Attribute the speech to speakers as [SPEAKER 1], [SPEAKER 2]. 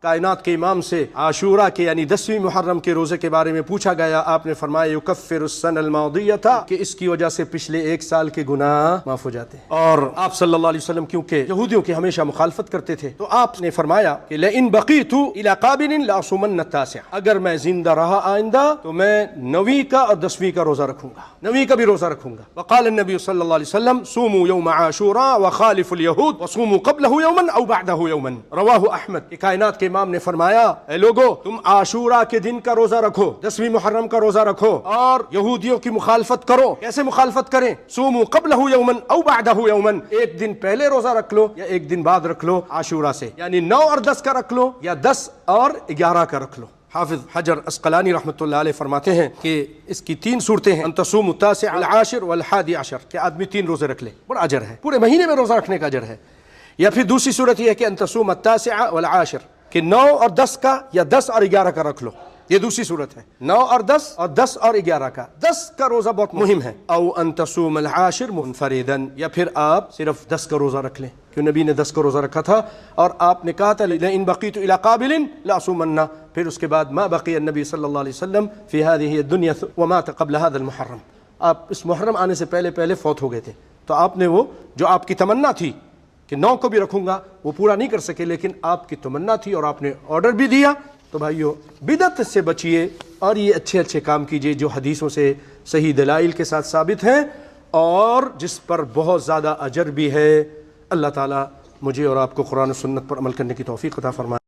[SPEAKER 1] کائنات کے امام سے عاشورہ کے یعنی 10ویں محرم کے روزے کے بارے میں پوچھا گیا، آپ نے فرمایا یکفر السنہ الماضیہ تھا کہ اس کی وجہ سے پچھلے 1 سال کے گناہ معاف ہو جاتے ہیں۔ اور آپ صلی اللہ علیہ وسلم کیونکہ یہودیوں کی ہمیشہ مخالفت کرتے تھے تو آپ نے فرمایا کہ لئن بقیت الی قابل لاصومن التاسع، اگر میں زندہ رہا آئندہ تو میں 9ویں کا اور 10ویں کا روزہ رکھوں گا، 9ویں کا بھی روزہ رکھوں گا۔ وقال النبی صلی اللہ علیہ وسلم صوموا یوم عاشوراء وخالفوا اليهود وصوموا قبله يوما او بعده يوما، رواہ احمد۔ کہ کائنات کے امام نے فرمایا اے لوگو تم عاشورہ کے دن کا روزہ رکھو، 10ویں محرم کا روزہ رکھو اور یہودیوں کی مخالفت کرو۔ کیسے مخالفت کریں؟ صوموا قبله يوما او بعده يوما، ایک دن پہلے روزہ رکھ لو یا ایک دن بعد رکھ لو عاشورہ سے، یعنی 9 اور 10 کا رکھ لو یا 10 اور 11 کا رکھ لو۔ حافظ حجر عسقلانی رحمۃ اللہ علیہ فرماتے ہیں کہ اس کی 3 صورتیں ہیں، ان تصوم التاسع والعاشر والحادی عشر، کہ آدمی 3 روزے رکھ لے، بڑا اجر ہے، پورے مہینے میں روزہ رکھنے کا اجر ہے۔ یا پھر دوسری صورت یہ ہے کہ ان تصوم التاسع والعاشر، کہ 9 اور 10 کا یا 10 اور 11 کا رکھ لو، یہ دوسری صورت ہے، 9 اور 10 اور 10 اور 11 کا، 10 کا روزہ بہت مہم ہے۔ او ان تصوم العاشر منفردا، یا پھر آپ صرف 10 کا روزہ رکھ لیں، کہ نبی نے 10 کا روزہ رکھا تھا اور آپ نے کہا تھا لئن بقیت الی قابل لاصومن، پھر اس کے بعد ما بقی النبی صلی اللہ علیہ وسلم فی هذه الدنیا ومات قبل هذا المحرم، آپ اس محرم آنے سے پہلے فوت ہو گئے تھے، تو آپ نے وہ جو آپ کی تمنا تھی کہ 9 کو بھی رکھوں گا وہ پورا نہیں کر سکے، لیکن آپ کی تمنا تھی اور آپ نے آرڈر بھی دیا۔ تو بھائیو بدعت سے بچیے اور یہ اچھے کام کیجئے جو حدیثوں سے صحیح دلائل کے ساتھ ثابت ہیں اور جس پر بہت زیادہ اجر بھی ہے۔ اللہ تعالیٰ مجھے اور آپ کو قرآن و سنت پر عمل کرنے کی توفیق عطا فرمائے۔